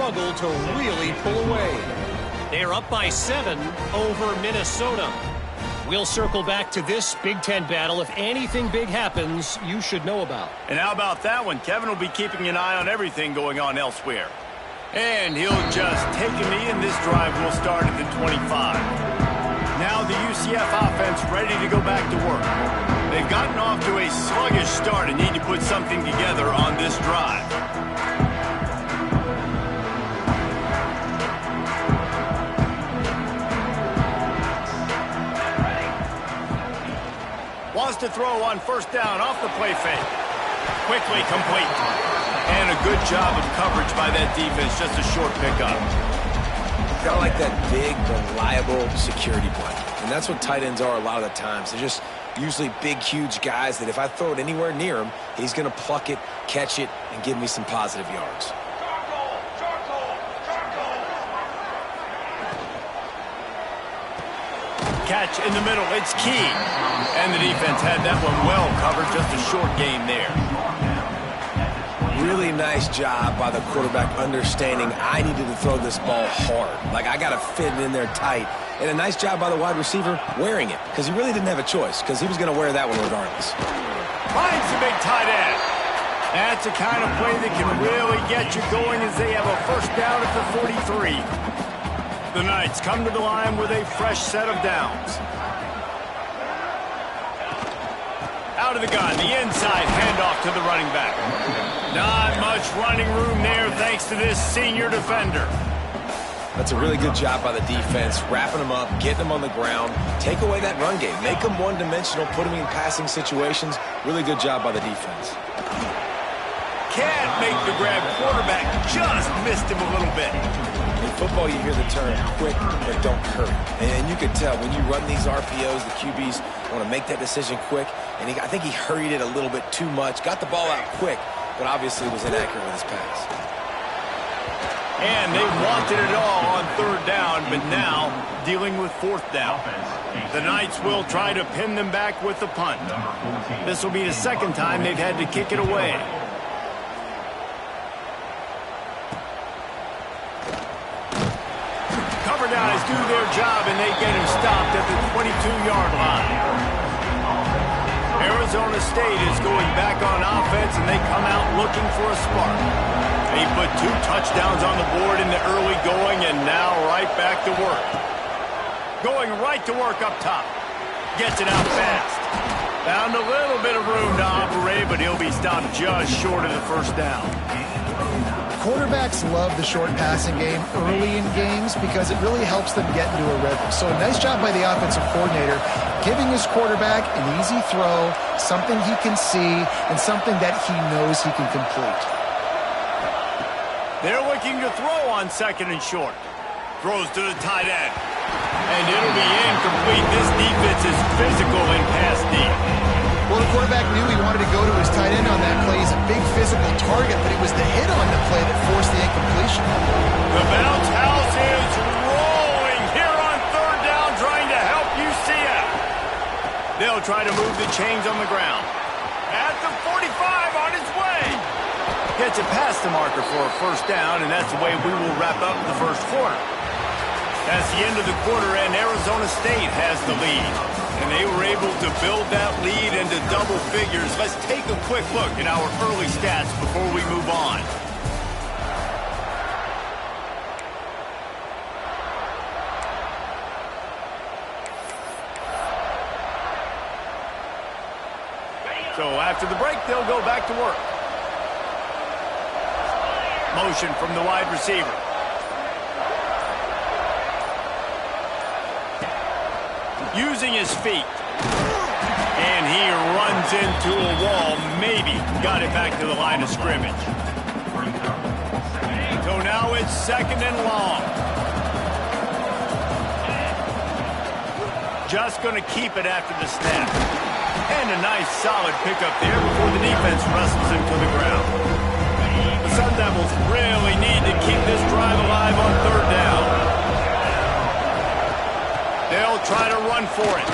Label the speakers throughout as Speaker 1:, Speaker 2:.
Speaker 1: struggle to really pull away. They are up by 7 over Minnesota. We'll circle back to this Big Ten battle. If anything big happens, you should know about.
Speaker 2: And how about that one? Kevin will be keeping an eye on everything going on elsewhere. And he'll just take a knee, and this drive will start at the 25. Now the UCF offense ready to go back to work. They've gotten off to a sluggish start and need to put something together on this drive. Wants to throw on first down off the play fake. Quickly complete. And a good job of coverage by that defense, just a short pickup.
Speaker 3: Kind of like that big, reliable security blanket. And that's what tight ends are a lot of the times. They're just usually big, huge guys that if I throw it anywhere near him, he's going to pluck it, catch it, and give me some positive yards.
Speaker 2: Catch in the middle, it's key. And the defense had that one well covered, just a short gain there.
Speaker 3: Really nice job by the quarterback understanding I needed to throw this ball hard. Like I got to fit it in there tight. And a nice job by the wide receiver wearing it because he really didn't have a choice because he was going to wear that one regardless.
Speaker 2: Finds the big tight end. That's the kind of play that can really get you going as they have a first down at the 43. The Knights come to the line with a fresh set of downs. Out of the gun, the inside handoff to the running back. Not much running room there thanks to this senior defender.
Speaker 3: That's a really good job by the defense, wrapping them up, getting them on the ground, take away that run game, make them one-dimensional, put them in passing situations. Really good job by the defense.
Speaker 2: Can't make the grab. Quarterback just missed him a little bit.
Speaker 3: In football, you hear the term quick but don't hurry. And you can tell when you run these RPOs, the QBs want to make that decision quick. And I think he hurried it a little bit too much, got the ball out quick, but obviously was inaccurate with his pass.
Speaker 2: And they wanted it all on third down, but now dealing with fourth down. The Knights will try to pin them back with the punt. This will be the second time they've had to kick it away. Cover guys do their job, and they get him stopped at the 22-yard line. Arizona State is going back on offense, and they come out looking for a spark. They put 2 touchdowns on the board in the early going, and now right back to work. Going right to work up top. Gets it out fast. Found a little bit of room to operate, but he'll be stopped just short of the first down.
Speaker 4: Quarterbacks love the short passing game early in games because it really helps them get into a rhythm. So a nice job by the offensive coordinator giving his quarterback an easy throw, something he can see, and something that he knows he can complete.
Speaker 2: They're looking to throw on second and short. Throws to the tight end. And it'll be incomplete. This defense is physical in pass deep.
Speaker 4: Well, the quarterback knew he wanted to go to his tight end on that play. He's a big physical target, but it was the hit on the play that forced the incompletion.
Speaker 2: The bounce house is rolling here on third down, trying to help UCF. They'll try to move the chains on the ground. At the 45 on his way. Gets it past the marker for a first down, and that's the way we will wrap up the first quarter. That's the end of the quarter, and Arizona State has the lead. And they were able to build that lead into double figures. Let's take a quick look at our early stats before we move on. So after the break, they'll go back to work. Motion from the wide receiver. Using his feet. And he runs into a wall. Maybe got it back to the line of scrimmage. So now it's second and long. Just going to keep it after the snap. And a nice solid pickup there before the defense wrestles him to the ground. The Sun Devils really need to keep this drive alive on third down. They'll try to run for it.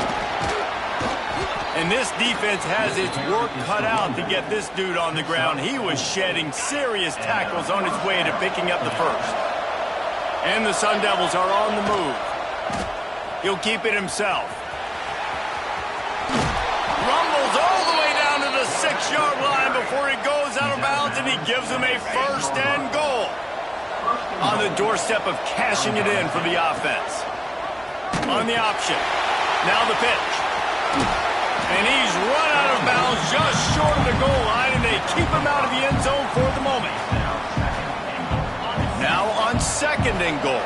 Speaker 2: And this defense has its work cut out to get this dude on the ground. He was shedding serious tackles on his way to picking up the first. And the Sun Devils are on the move. He'll keep it himself. Rumbles all the way down to the 6-yard line before he goes out of bounds, and he gives them a first and goal. On the doorstep of cashing it in for the offense. On the option. Now the pitch. And he's run out of bounds just short of the goal line, and they keep him out of the end zone for the moment. Now on second and goal.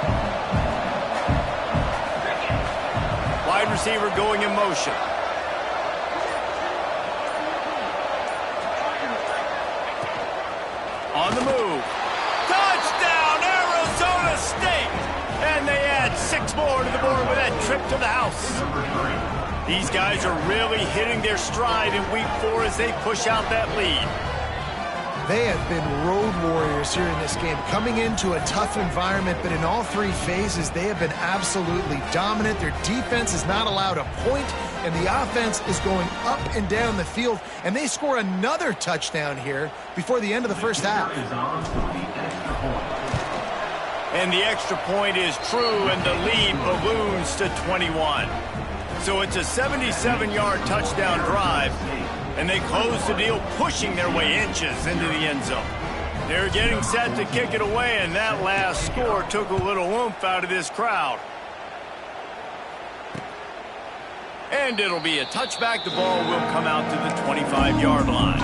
Speaker 2: Wide receiver going in motion. On the move. Touchdown, Arizona State! And they add 6 more to the board with that trip to the house. These guys are really hitting their stride in week 4 as they push out that lead.
Speaker 4: They have been road warriors here in this game, coming into a tough environment, but in all 3 phases, they have been absolutely dominant. Their defense is not allowed a point, and the offense is going up and down the field, and they score another touchdown here before the end of the first half.
Speaker 2: And the extra point is true, and the lead balloons to 21. So it's a 77-yard touchdown drive, and they close the deal, pushing their way inches into the end zone. They're getting set to kick it away, and that last score took a little oomph out of this crowd. And it'll be a touchback. The ball will come out to the 25-yard line.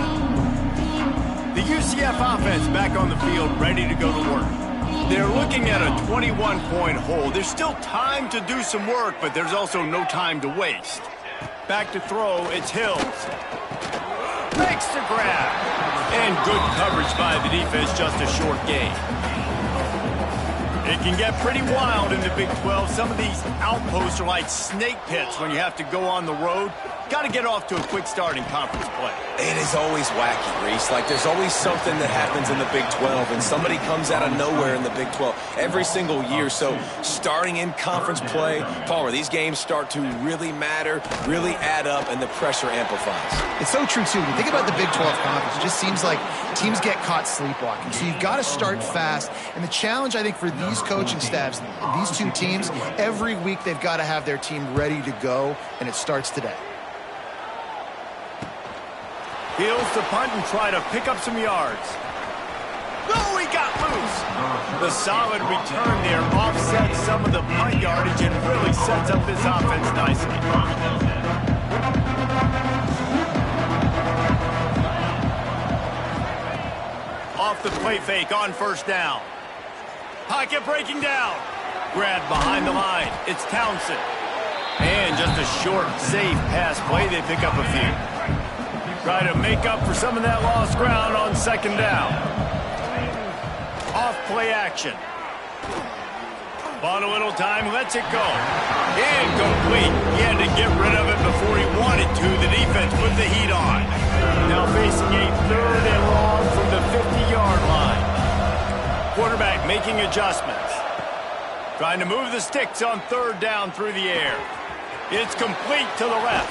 Speaker 2: The UCF offense back on the field, ready to go to work. They're looking at a 21-point hold. There's still time to do some work, but there's also no time to waste. Back to throw, it's Hills. Makes the grab. And good coverage by the defense, just a short gain. It can get pretty wild in the Big 12. Some of these outposts are like snake pits when you have to go on the road. Got to get off to a quick start in conference play.
Speaker 3: It is always wacky, Reese. Like, there's always something that happens in the Big 12, and somebody comes out of nowhere in the Big 12 every single year. So starting in conference play, Palmer, these games start to really matter, really add up, and the pressure amplifies.
Speaker 4: It's so true, too. When you think about the Big 12 conference, it just seems like teams get caught sleepwalking. So you've got to start fast. And the challenge, I think, for these coaching staffs, these 2 teams, every week they've got to have their team ready to go, and it starts today.
Speaker 2: Heels to punt and try to pick up some yards. Oh, he got loose. The solid return there offsets some of the punt yardage and really sets up this offense nicely. Off the play fake on first down. Pocket breaking down. Grab behind the line. It's Townsend. And just a short, safe pass play. They pick up a few. Try to make up for some of that lost ground on second down. Off play action. Bought a little time, lets it go. Incomplete. He had to get rid of it before he wanted to. The defense put the heat on. Now facing a 3rd and long from the 50-yard line. Quarterback making adjustments. Trying to move the sticks on 3rd down through the air. It's complete to the left.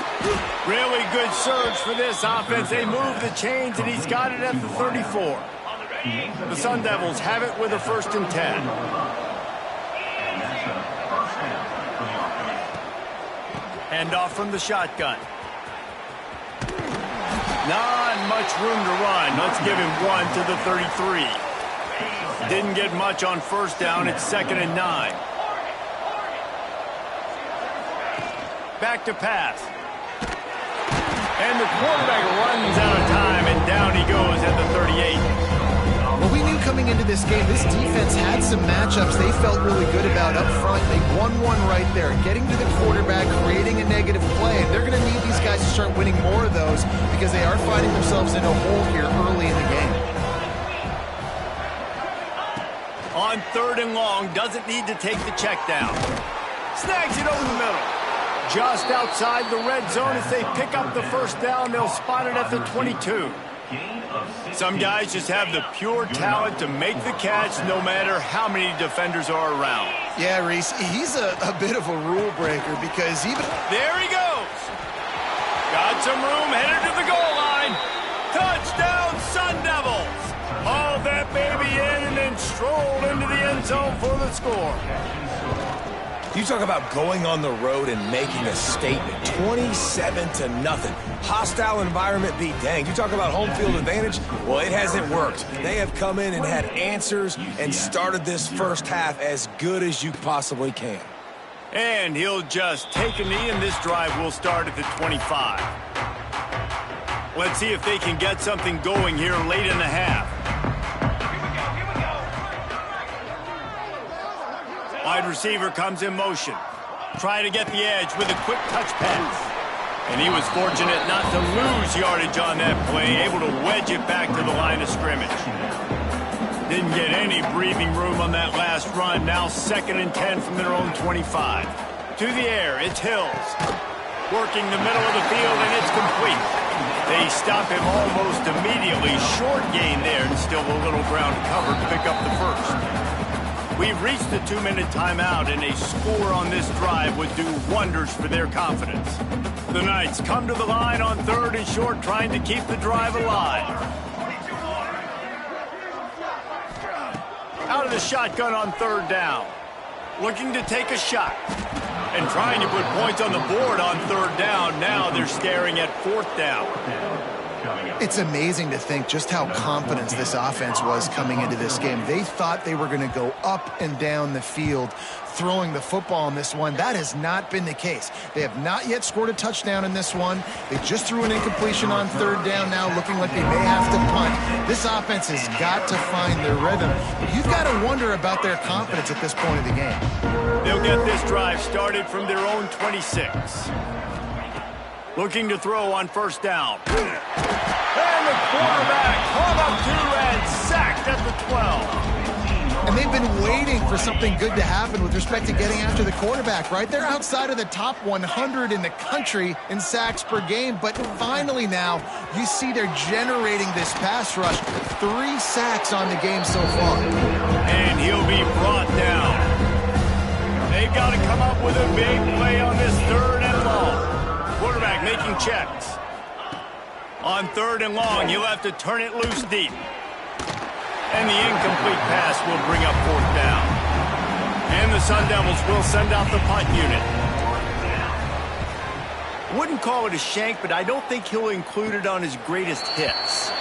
Speaker 2: Really good surge for this offense. They move the chains, and he's got it at the 34. The Sun Devils have it with a 1st and 10. Handoff from the shotgun. Not much room to run. Let's give him 1 to the 33. Didn't get much on first down. It's 2nd and 9. Back to pass. And the quarterback runs out of time, and down he goes at the 38.
Speaker 4: Well, we knew coming into this game, this defense had some matchups they felt really good about up front. They won one right there, getting to the quarterback, creating a negative play. And they're going to need these guys to start winning more of those because they are finding themselves in a hole here early in the game.
Speaker 2: On 3rd and long, doesn't need to take the check down. Snags it over the middle. Just outside the red zone as they pick up the first down. They'll spot it at the 22. Some guys just have the pure talent to make the catch no matter how many defenders are around.
Speaker 4: Yeah, Reese, he's a bit of a rule breaker because even...
Speaker 2: There he goes. Got Got some room, headed to the goal line. Touchdown, Sun Devils. Hauled that baby in and then strolled into the end zone for the score.
Speaker 3: You talk about going on the road and making a statement. 27-0. Hostile environment be danged. You talk about home field advantage? Well, it hasn't worked. They have come in and had answers and started this first half as good as you possibly can.
Speaker 2: And he'll just take a knee, and this drive will start at the 25. Let's see if they can get something going here late in the half. Wide receiver comes in motion. Trying to get the edge with a quick touch pass. And he was fortunate not to lose yardage on that play, able to wedge it back to the line of scrimmage. Didn't get any breathing room on that last run. Now 2nd and 10 from their own 25. To the air, it's Hills. Working the middle of the field, and it's complete. They stop him almost immediately. Short gain there, and still a little ground cover to pick up the first. We've reached the 2-minute timeout, and a score on this drive would do wonders for their confidence. The Knights come to the line on 3rd and short, trying to keep the drive alive. Out of the shotgun on 3rd down. Looking to take a shot. And trying to put points on the board on 3rd down. Now they're staring at 4th down.
Speaker 4: It's amazing to think just how confident this offense was coming into this game. They thought they were going to go up and down the field throwing the football in this one. That has not been the case. They have not yet scored a touchdown in this one. They just threw an incompletion on 3rd down now, looking like they may have to punt. This offense has got to find their rhythm. You've got to wonder about their confidence at this point of the game.
Speaker 2: They'll get this drive started from their own 26. Looking to throw on 1st down. And the quarterback hung up to and sacked at the 12.
Speaker 4: And they've been waiting for something good to happen with respect to getting after the quarterback, right? They're outside of the top 100 in the country in sacks per game, but finally now you see they're generating this pass rush. 3 sacks on the game so far.
Speaker 2: And he'll be brought down. They've got to come up with a big play on this 3rd and long. Quarterback making checks. On 3rd and long, he'll have to turn it loose deep. And the incomplete pass will bring up 4th down. And the Sun Devils will send out the punt unit. Wouldn't call it a shank, but I don't think he'll include it on his greatest hits.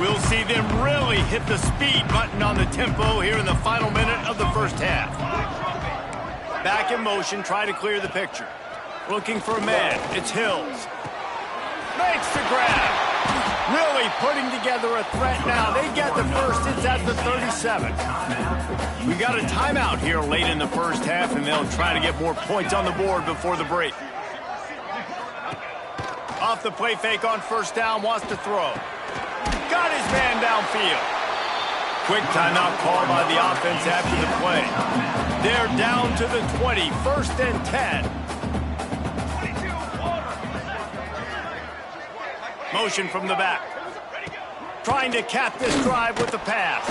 Speaker 2: We'll see them really hit the speed button on the tempo here in the final minute of the first half. Back in motion, try to clear the picture. Looking for a man. It's Hills. Makes the grab. Really putting together a threat now. They get the first. It's at the 37. We got a timeout here late in the first half, and they'll try to get more points on the board before the break. Off the play fake on 1st down, wants to throw. Got his man downfield. Quick timeout call by the offense after the play. They're down to the 20, 1st and 10. Motion from the back. Trying to cap this drive with the pass.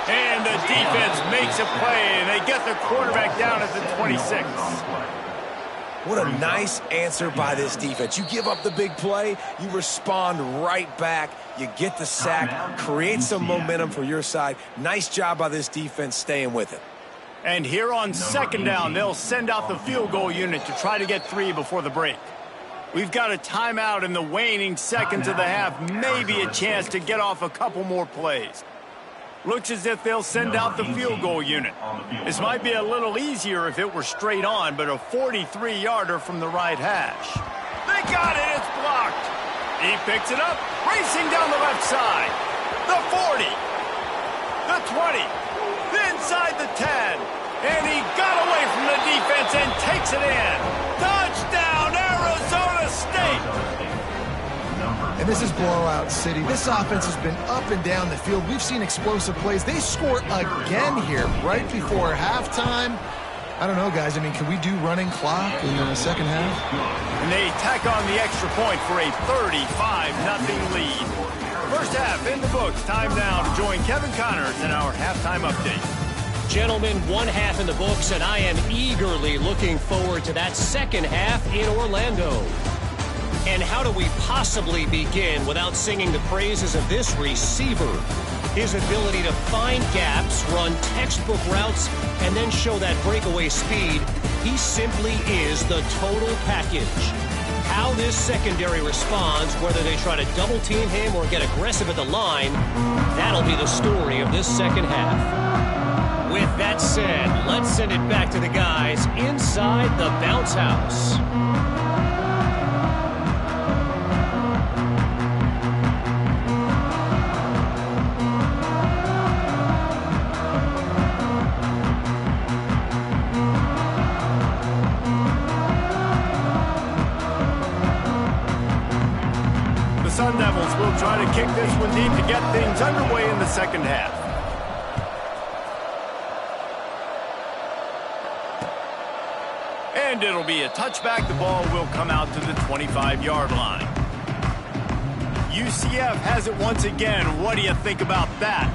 Speaker 2: And the defense makes a play, and they get the quarterback down at the 26.
Speaker 3: What a nice answer by this defense. You give up the big play, you respond right back, you get the sack, create some momentum for your side. Nice job by this defense staying with it.
Speaker 2: And here on 2nd down, they'll send out the field goal unit to try to get 3 before the break. We've got a timeout in the waning seconds of the half, maybe a chance to get off a couple more plays. Looks as if they'll send out the field goal unit. This might be a little easier if it were straight on, but a 43-yarder from the right hash. They got it, it's blocked. He picks it up, racing down the left side. The 40, the 20, inside the 10. And he got away from the defense and takes it in. Touchdown, Arizona State!
Speaker 4: And this is blowout city. This offense has been up and down the field. We've seen explosive plays. They score again here right before halftime. I don't know, guys. I mean, can we do running clock in the second half?
Speaker 2: And they tack on the extra point for a 35-0 lead. First half in the books. Time now to join Kevin Connors in our halftime update.
Speaker 1: Gentlemen, one half in the books, and I am eagerly looking forward to that second half in Orlando. And how do we possibly begin without singing the praises of this receiver? His ability to find gaps, run textbook routes, and then show that breakaway speed. He simply is the total package. How this secondary responds, whether they try to double-team him or get aggressive at the line, that'll be the story of this second half. With that said, let's send it back to the guys inside the bounce house.
Speaker 2: Sun Devils will try to kick this one deep to get things underway in the second half. And it'll be a touchback. The ball will come out to the 25-yard line. UCF has it once again. What do you think about that?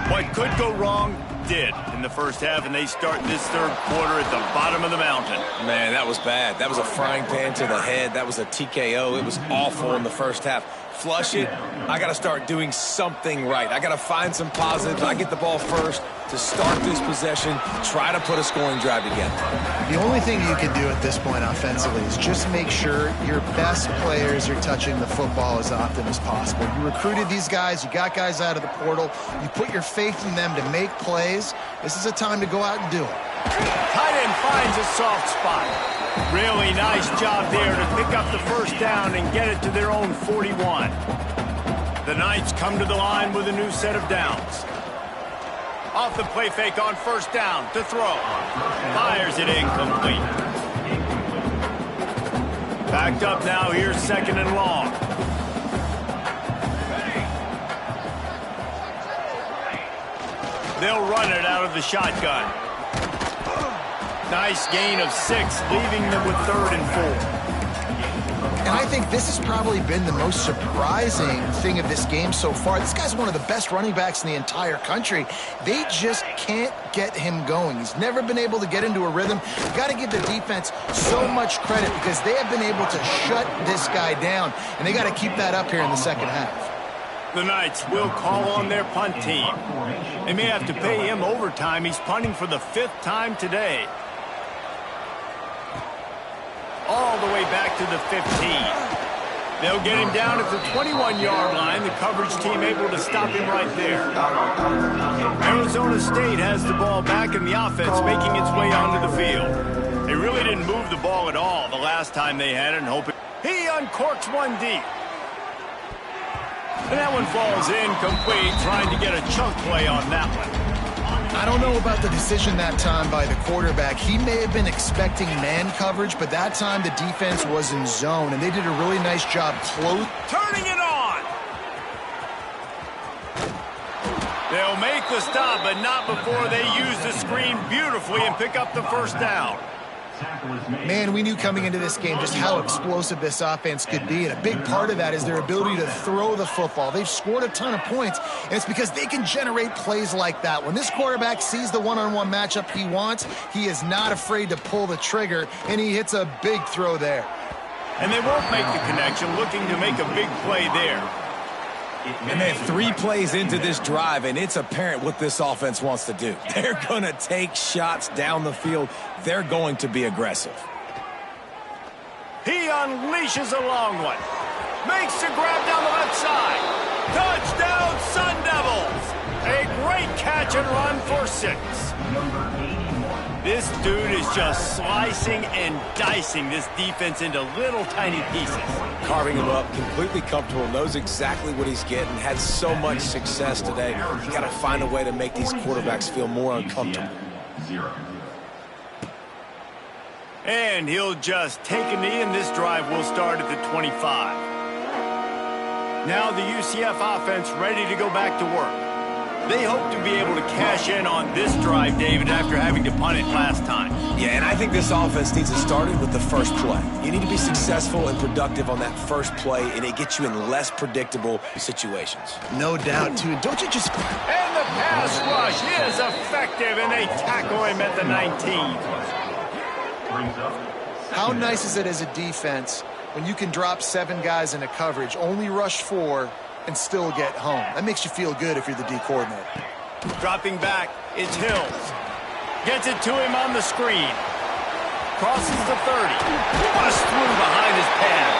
Speaker 2: What could go wrong did in the first half, and they start this third quarter at the bottom of the mountain.
Speaker 3: Man, that was bad. That was a frying pan to the head. That was a TKO. It was awful in the first half. Flush it. I got to start doing something right. I got to find some positives. I get the ball first to start this possession, try to put a scoring drive together.
Speaker 4: The only thing you can do at this point offensively is just make sure your best players are touching the football as often as possible. You recruited these guys. You got guys out of the portal. You put your faith in them to make plays. This is a time to go out and do it.
Speaker 2: Tight end finds a soft spot. Really nice job there to pick up the first down and get it to their own 41. The Knights come to the line with a new set of downs. Off the play fake on first down to throw. Fires it incomplete. Backed up now, here's second and long. They'll run it out of the shotgun. Nice gain of 6, leaving them with 3rd and 4.
Speaker 4: And I think this has probably been the most surprising thing of this game so far. This guy's one of the best running backs in the entire country. They just can't get him going. He's never been able to get into a rhythm. You got to give the defense so much credit because they have been able to shut this guy down, and they got to keep that up here in the second half.
Speaker 2: The Knights will call on their punt team. They may have to pay him overtime. He's punting for the 5th time today. All the way back to the 15. They'll get him down at the 21-yard line. The coverage team able to stop him right there. Arizona State has the ball back in the offense, making its way onto the field. They really didn't move the ball at all the last time they had it, and hoping he uncorks one deep. And that one falls incomplete, trying to get a chunk play on that one.
Speaker 4: I don't know about the decision that time by the quarterback. He may have been expecting man coverage, but that time the defense was in zone, and they did a really nice job close.
Speaker 2: Turning it on! They'll make the stop, but not before they use the screen beautifully and pick up the first down.
Speaker 4: Man, we knew coming into this game just how explosive this offense could be, and a big part of that is their ability to throw the football. They've scored a ton of points, and it's because they can generate plays like that. When this quarterback sees the one-on-one matchup he wants, he is not afraid to pull the trigger, and he hits a big throw there.
Speaker 2: And they won't make the connection, looking to make a big play there.
Speaker 3: And they're 3 plays into this drive, and it's apparent what this offense wants to do. They're going to take shots down the field. They're going to be aggressive.
Speaker 2: He unleashes a long one. Makes the grab down the left side. Touchdown, Sun Devils! A great catch and run for 6. This dude is just slicing and dicing this defense into little tiny pieces.
Speaker 3: Carving him up, completely comfortable, knows exactly what he's getting, had so much success today. You got to find a way to make these quarterbacks feel more uncomfortable.
Speaker 2: And he'll just take a knee, and this drive will start at the 25. Now the UCF offense ready to go back to work. They hope to be able to cash in on this drive, David, after having to punt it last time.
Speaker 3: Yeah, and I think this offense needs to start it with the first play. You need to be successful and productive on that first play, and it gets you in less predictable situations.
Speaker 4: No doubt, too. Don't you just...
Speaker 2: And the pass rush is effective, and they tackle him at the 19.
Speaker 4: How nice is it as a defense when you can drop 7 guys into coverage, only rush 4, and still get home? That makes you feel good if you're the D coordinator.
Speaker 2: Dropping back, it's Hills. Gets it to him on the screen. Crosses the 30. Busts through behind his pad.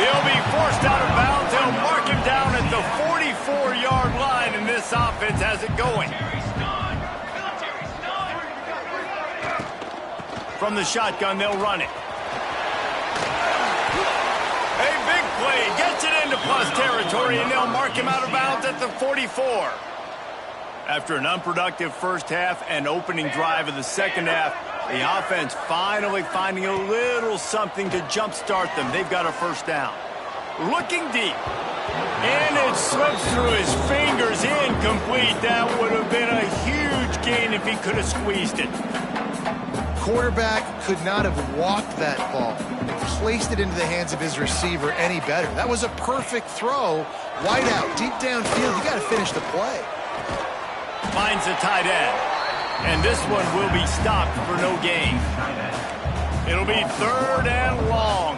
Speaker 2: He'll be forced out of bounds. They'll mark him down at the 44-yard line, and this offense has it going. From the shotgun, they'll run it. A big play. Gets it into plus territory, and they'll mark him out of bounds at the 44. After an unproductive first half and opening drive of the second half, the offense finally finding a little something to jumpstart them. They've got a first down. Looking deep. And it slips through his fingers. Incomplete. That would have been a huge gain if he could have squeezed it.
Speaker 4: Quarterback could not have walked that ball and placed it into the hands of his receiver any better. That was a perfect throw. Wide out, deep downfield. You got to finish the play.
Speaker 2: Finds the tight end. And this one will be stopped for no gain. It'll be 3rd and long.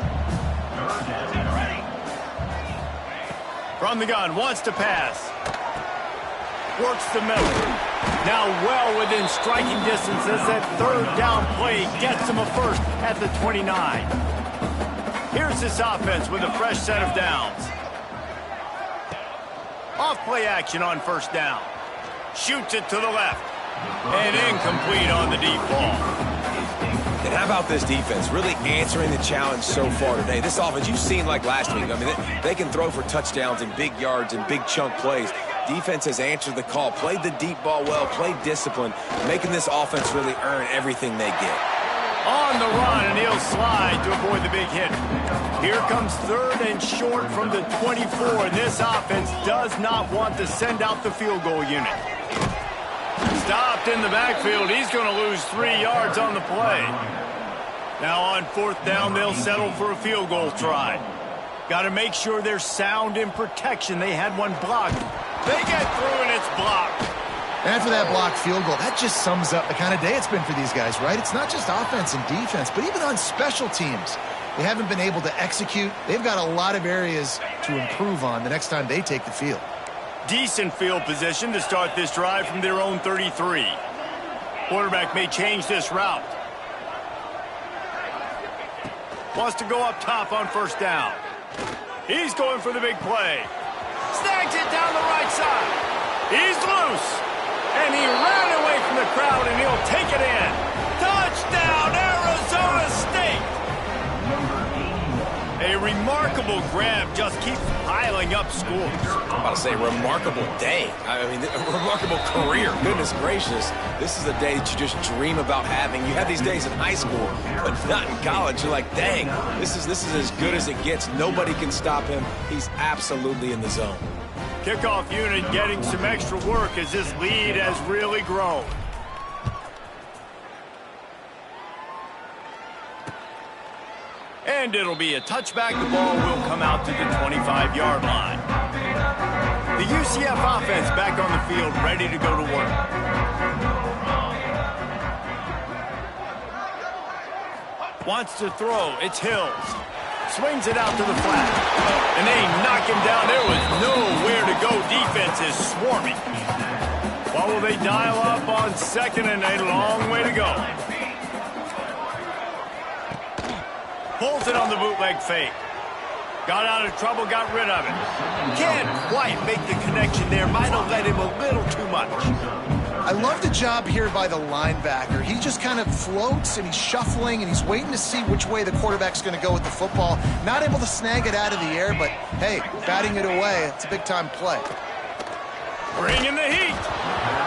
Speaker 2: From the gun, wants to pass. Works the middle. Now well within striking distance as that 3rd down play gets him a first at the 29. Here's this offense with a fresh set of downs. Off play action on first down. Shoots it to the left. And incomplete on the deep ball.
Speaker 3: And how about this defense really answering the challenge so far today? This offense, you've seen like last week. I mean, they can throw for touchdowns and big yards and big chunk plays. Defense has answered the call, played the deep ball well, played discipline, making this offense really earn everything they get.
Speaker 2: On the run, and he'll slide to avoid the big hit. Here comes 3rd and short from the 24, and this offense does not want to send out the field goal unit. Stopped in the backfield. He's going to lose 3 yards on the play. Now on 4th down, they'll settle for a field goal try. Got to make sure they're sound in protection. They had one blocked. They get through, and it's blocked.
Speaker 4: After that blocked field goal, that just sums up the kind of day it's been for these guys, right? It's not just offense and defense, but even on special teams. They haven't been able to execute. They've got a lot of areas to improve on the next time they take the field.
Speaker 2: Decent field position to start this drive from their own 33. Quarterback may change this route. Wants to go up top on first down. He's going for the big play. Snags it down the right side. He's loose. And he ran away from the crowd, and he'll take it in. Touchdown, Arizona State! A remarkable grab just keeps piling up scores.
Speaker 3: I'm about to say remarkable day. I mean, a remarkable career. Goodness gracious. This is a day that you just dream about having. You have these days in high school, but not in college. You're like, dang, this is as good as it gets. Nobody can stop him. He's absolutely in the zone.
Speaker 2: Kickoff unit getting some extra work as this lead has really grown. And it'll be a touchback. The ball will come out to the 25-yard line. The UCF offense back on the field, ready to go to work. Wants to throw. It's Hills. Swings it out to the flat. And they knock him down. There was nowhere to go. Defense is swarming. What will they dial up on 2nd and a long way to go? Pulls it on the bootleg fake. Got out of trouble, got rid of it. Can't quite make the connection there. Might have let him a little too much.
Speaker 4: I love the job here by the linebacker. He just kind of floats, and he's shuffling, and he's waiting to see which way the quarterback's going to go with the football. Not able to snag it out of the air, but, hey, batting it away, it's a big-time play.
Speaker 2: Bringing the heat.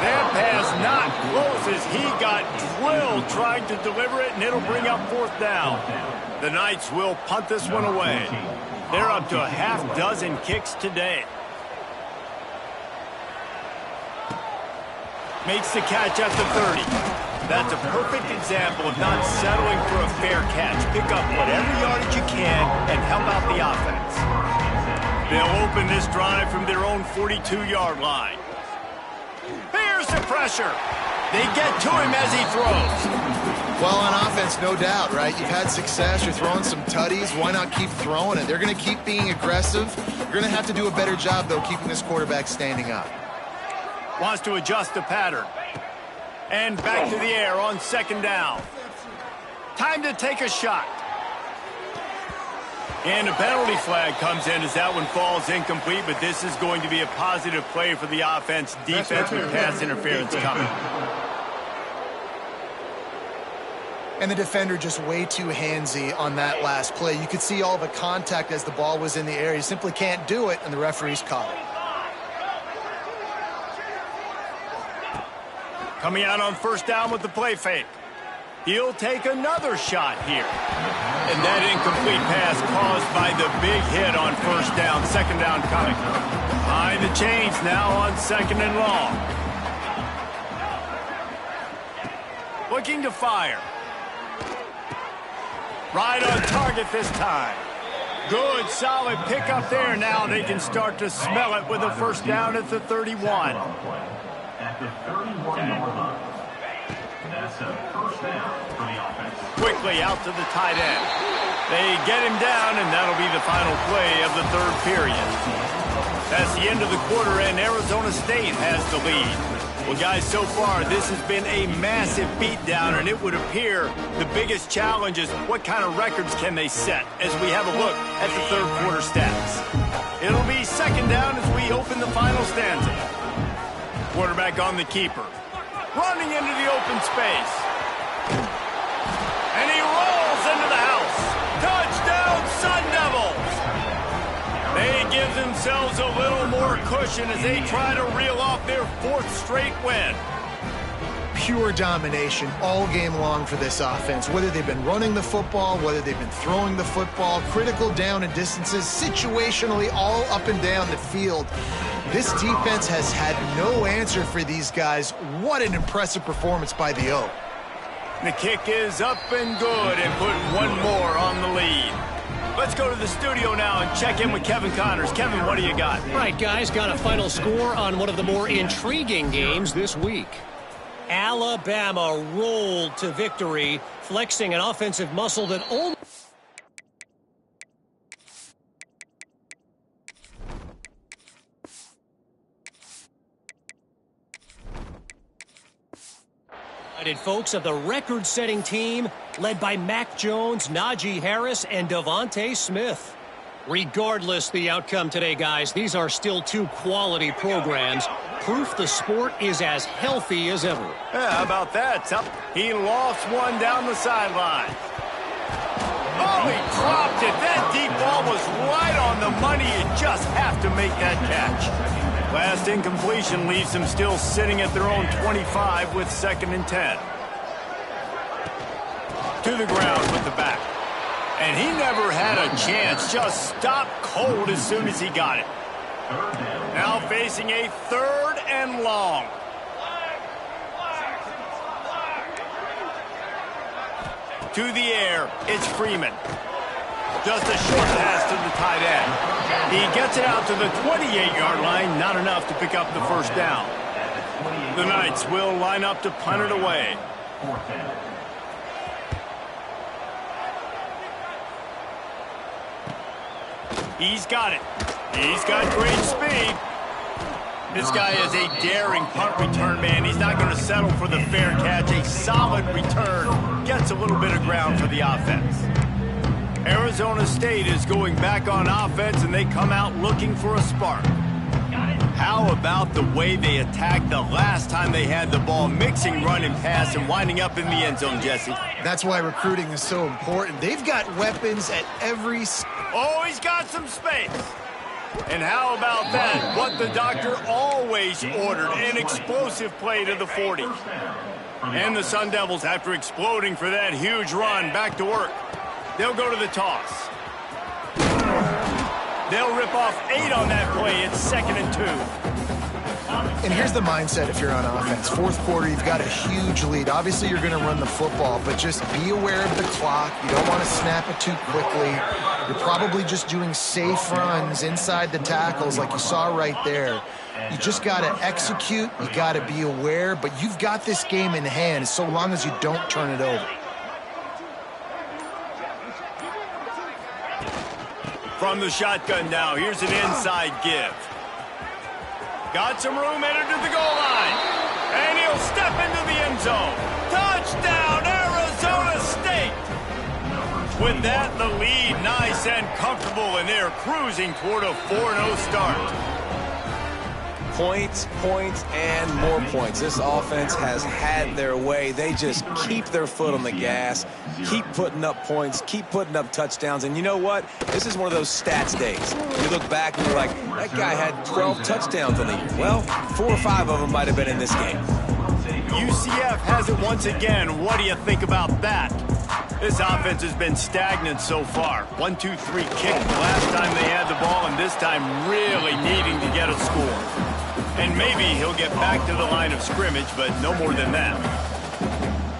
Speaker 2: That pass not close as he got drilled trying to deliver it, and it'll bring up 4th down. The Knights will punt this one away. They're up to a half dozen kicks today. Makes the catch at the 30. That's a perfect example of not settling for a fair catch. Pick up whatever yardage you can and help out the offense. They'll open this drive from their own 42-yard line. Here's the pressure. They get to him as he throws.
Speaker 4: Well, on offense, no doubt, right? You've had success. You're throwing some tutties. Why not keep throwing it? They're going to keep being aggressive. You're going to have to do a better job, though, keeping this quarterback standing up.
Speaker 2: Wants to adjust the pattern. And back to the air on second down. Time to take a shot. And a penalty flag comes in as that one falls incomplete, but this is going to be a positive play for the offense. Defense with pass interference coming.
Speaker 4: And the defender just way too handsy on that last play. You could see all the contact as the ball was in the air. You simply can't do it, and the referees caught it.
Speaker 2: Coming out on first down with the play fake. He'll take another shot here. And that incomplete pass caused by the big hit on first down. Second down coming. Behind the chains now on second and long. Looking to fire. Right on target this time. Good, solid pickup there. Now they can start to smell it with a first down at the 31.
Speaker 5: At the 31-yard line. That's a first down for the offense.
Speaker 2: Quickly out to the tight end. They get him down, and that'll be the final play of the third period. That's the end of the quarter, and Arizona State has the lead. Well, guys, so far, this has been a massive beatdown, and it would appear the biggest challenge is what kind of records can they set as we have a look at the third quarter stats. It'll be second down as we open the final stanza. Quarterback on the keeper. Running into the open space. And he rolls into the house. Touchdown, Sun Devils! They give themselves a little more cushion as they try to reel off their fourth straight win.
Speaker 4: Pure domination all game long for this offense. Whether they've been running the football, whether they've been throwing the football, critical down and distances, situationally all up and down the field. This defense has had no answer for these guys. What an impressive performance by the O.
Speaker 2: The kick is up and good and put one more on the lead. Let's go to the studio now and check in with Kevin Connors. Kevin, what do you got?
Speaker 1: Right, guys, got a final score on one of the more intriguing games this week. Alabama rolled to victory, flexing an offensive muscle that almost... folks of the record-setting team led by Mac Jones, Najee Harris, and Devontae Smith. Regardless the outcome today, guys, these are still two quality programs. Proof the sport is as healthy as ever.
Speaker 2: Yeah, how about that? He lost one down the sideline. Oh, he dropped it. That deep ball was right on the money. You just have to make that catch. Last incompletion leaves them still sitting at their own 25 with 2nd and 10. To the ground with the back. And he never had a chance. Just stopped cold as soon as he got it. Now facing a 3rd and long. To the air, it's Freeman. Just a short pass to the tight end. He gets it out to the 28-yard line, not enough to pick up the first down. The Knights will line up to punt it away. He's got it. He's got great speed. This guy is a daring punt return man. He's not going to settle for the fair catch. A solid return. Gets a little bit of ground for the offense. Arizona State is going back on offense, and they come out looking for a spark. How about the way they attacked the last time they had the ball, mixing run and pass and winding up in the end zone, Jesse?
Speaker 4: That's why recruiting is so important. They've got weapons at every...
Speaker 2: Oh, he's got some space. And how about that? What the doctor always ordered, an explosive play to the 40. And the Sun Devils, after exploding for that huge run, back to work. They'll go to the toss. They'll rip off 8 on that play. It's 2nd and 2.
Speaker 4: And here's the mindset if you're on offense. Fourth quarter, you've got a huge lead. Obviously, you're going to run the football, but just be aware of the clock. You don't want to snap it too quickly. You're probably just doing safe runs inside the tackles like you saw right there. You just got to execute. You got to be aware, but you've got this game in hand so long as you don't turn it over.
Speaker 2: From the shotgun now, here's an inside give. Got some room, headed to the goal line. And he'll step into the end zone. Touchdown, Arizona State! With that, the lead nice and comfortable, and they're cruising toward a 4-0 start.
Speaker 3: Points, points, and more points. This offense has had their way. They just keep their foot on the gas, keep putting up points, keep putting up touchdowns. And you know what? This is one of those stats days. You look back and you're like, that guy had 12 touchdowns on the year. Well, 4 or 5 of them might have been in this game.
Speaker 2: UCF has it once again. What do you think about that? This offense has been stagnant so far. 1-2-3 kick last time they had the ball, and this time really needing to get a score. And maybe he'll get back to the line of scrimmage, but no more than that.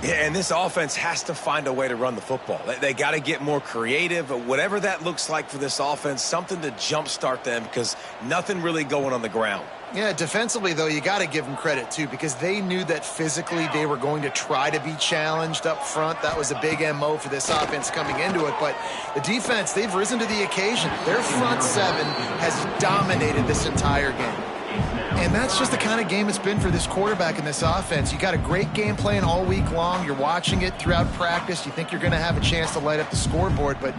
Speaker 3: Yeah, and this offense has to find a way to run the football. They got to get more creative, but whatever that looks like for this offense, something to jumpstart them because nothing really going on the ground.
Speaker 4: Yeah, defensively, though, you got to give them credit, too, because they knew that physically they were going to try to be challenged up front. That was a big MO for this offense coming into it. But the defense, they've risen to the occasion. Their front seven has dominated this entire game. And that's just the kind of game it's been for this quarterback in this offense. You got a great game plan all week long. You're watching it throughout practice. You think you're going to have a chance to light up the scoreboard, but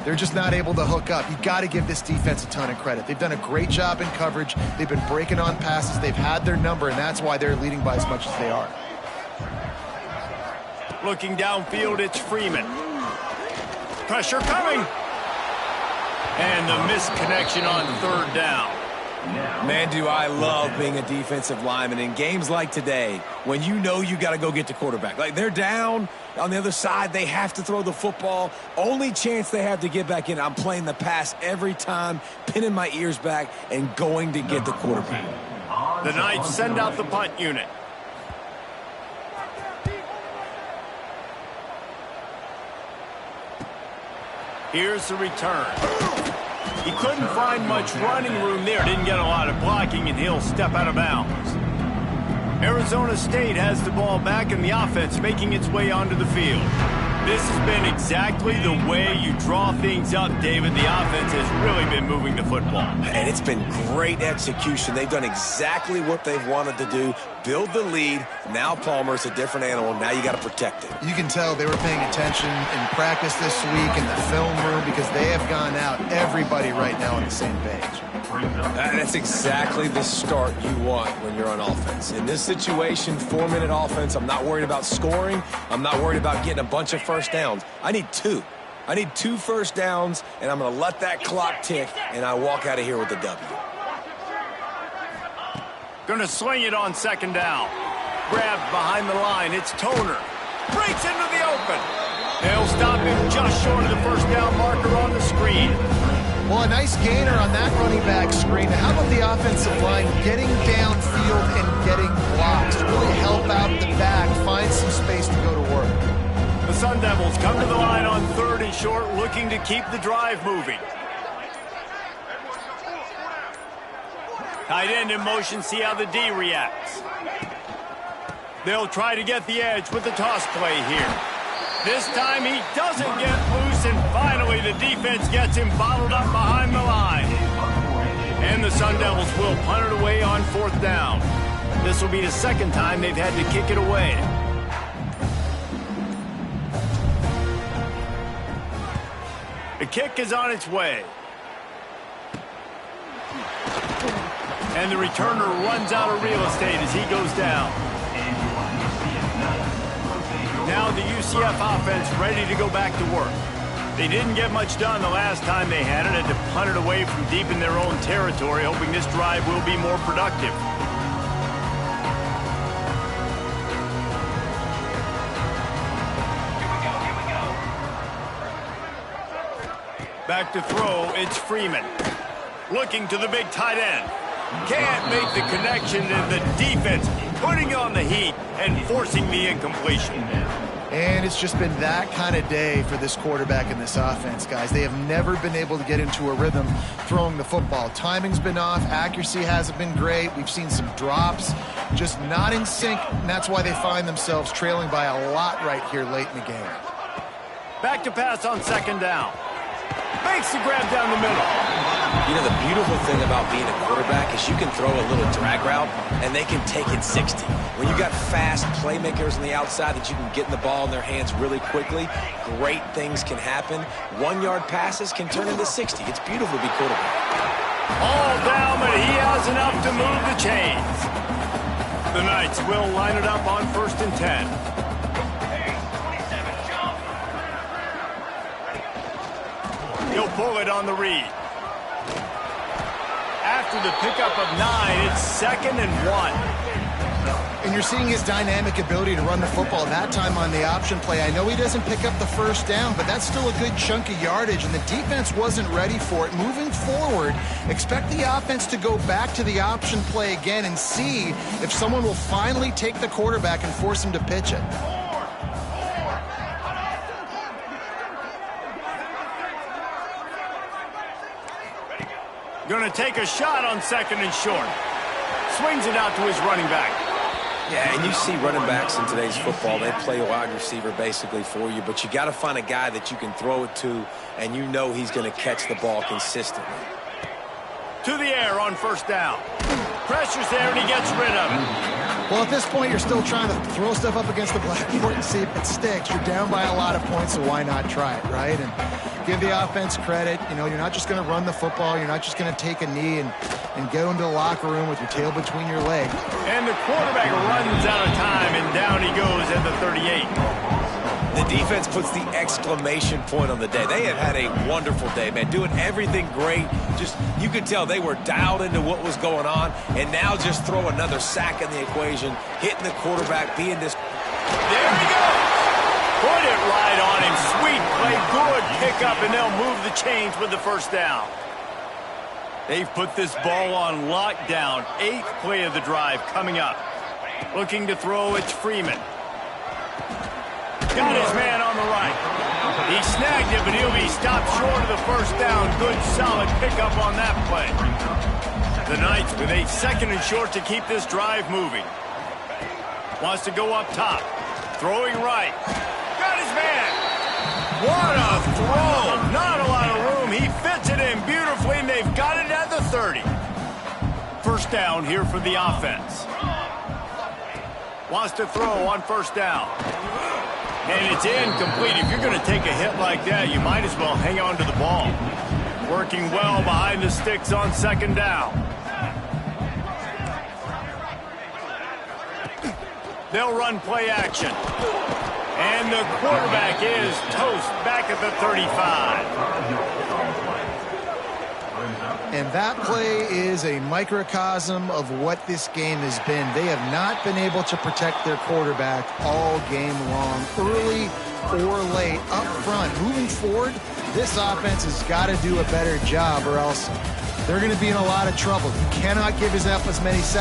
Speaker 4: they're just not able to hook up. You got to give this defense a ton of credit. They've done a great job in coverage. They've been breaking on passes. They've had their number, and that's why they're leading by as much as they are.
Speaker 2: Looking downfield, it's Freeman. Pressure coming. And the misconnection on third down.
Speaker 3: Man, do I love being a defensive lineman in games like today when you know you got to go get the quarterback. Like, they're down on the other side. They have to throw the football. Only chance they have to get back in. I'm playing the pass every time, pinning my ears back, and going to get the quarterback.
Speaker 2: The Knights send out the punt unit. Here's the return. He couldn't find much running room there. Didn't get a lot of blocking, and he'll step out of bounds. Arizona State has the ball back, and the offense making its way onto the field. This has been exactly the way you draw things up, David. The offense has really been moving the football.
Speaker 3: And it's been great execution. They've done exactly what they've wanted to do. Build the lead. Now Palmer's a different animal. Now you got to protect it.
Speaker 4: You can tell they were paying attention in practice this week in the film room because they have gone out, everybody right now on the same page.
Speaker 3: That's exactly the start you want when you're on offense. In this situation, 4-minute offense, I'm not worried about scoring. I'm not worried about getting a bunch of first downs. I need 2. I need 2 first downs, and I'm going to let that clock tick, and I walk out of here with the W.
Speaker 2: Going to swing it on second down. Grabbed behind the line. It's Toner. Breaks into the open. They'll stop him just short of the first down marker on the screen.
Speaker 4: Well, a nice gainer on that running back screen. How about the offensive line getting downfield and getting blocks to really help out the back, find some space to go to work?
Speaker 2: The Sun Devils come to the line on third and short, looking to keep the drive moving. Tight end in motion, see how the D reacts. They'll try to get the edge with the toss play here. This time he doesn't get loose, and finally the defense gets him bottled up behind the line. And the Sun Devils will punt it away on fourth down. This will be the second time they've had to kick it away. The kick is on its way. And the returner runs out of real estate as he goes down. Now the UCF offense ready to go back to work. They didn't get much done the last time they had it. Had to punt it away from deep in their own territory, hoping this drive will be more productive. Back to throw, it's Freeman. Looking to the big tight end. Can't make the connection, and the defense putting on the heat and forcing the incompletion.
Speaker 4: And it's just been that kind of day for this quarterback and this offense, guys. They have never been able to get into a rhythm throwing the football. Timing's been off. Accuracy hasn't been great. We've seen some drops, just not in sync, and that's why they find themselves trailing by a lot right here late in the game.
Speaker 2: Back to pass on second down. Makes the grab down the middle.
Speaker 3: You know, the beautiful thing about being a quarterback is you can throw a little drag route, and they can take it 60. When you got fast playmakers on the outside that you can get the ball in their hands really quickly, great things can happen. 1-yard passes can turn into 60. It's beautiful to be quarterback.
Speaker 2: All down, but he has enough to move the chains. The Knights will line it up on 1st and 10. He'll pull it on the read. After the pickup of 9, it's 2nd and 1.
Speaker 4: And you're seeing his dynamic ability to run the football that time on the option play. I know he doesn't pick up the first down, but that's still a good chunk of yardage, and the defense wasn't ready for it. Moving forward, expect the offense to go back to the option play again and see if someone will finally take the quarterback and force him to pitch it.
Speaker 2: Going to take a shot on 2nd and short. Swings it out to his running back.
Speaker 3: Yeah, and you see running backs in today's football, they play a wide receiver basically for you, but you got to find a guy that you can throw it to, and you know he's going to catch the ball consistently.
Speaker 2: To the air on 1st down. Pressure's there, and he gets rid of it.
Speaker 4: Well, at this point, you're still trying to throw stuff up against the blackboard and see if it sticks. You're down by a lot of points, so why not try it, right? And give the offense credit. You know, you're not just going to run the football. You're not just going to take a knee and go into the locker room with your tail between your legs.
Speaker 2: And the quarterback runs out of time, and down he goes at the 38.
Speaker 3: The defense puts the exclamation point on the day. They have had a wonderful day, man, doing everything great. Just, you could tell they were dialed into what was going on, and now just throw another sack in the equation, hitting the quarterback, being this.
Speaker 2: There he goes. Put it right on him. Sweet play, good pickup, and they'll move the chains with the 1st down. They've put this ball on lockdown. 8th play of the drive coming up. Looking to throw, it's Freeman. Got his man on the right. He snagged it, but he'll be stopped short of the 1st down. Good, solid pickup on that play. The Knights with a 2nd and short to keep this drive moving. Wants to go up top. Throwing right. Got his man. What a throw. Not a lot of room. He fits it in beautifully, and they've got it at the 30. 1st down here for the offense. Wants to throw on 1st down. And it's incomplete. If you're going to take a hit like that, you might as well hang on to the ball. Working well behind the sticks on 2nd down. They'll run play action. And the quarterback is toast back at the 35.
Speaker 4: And that play is a microcosm of what this game has been. They have not been able to protect their quarterback all game long, early or late, up front. Moving forward, this offense has got to do a better job, or else they're going to be in a lot of trouble. You cannot give up as many sacks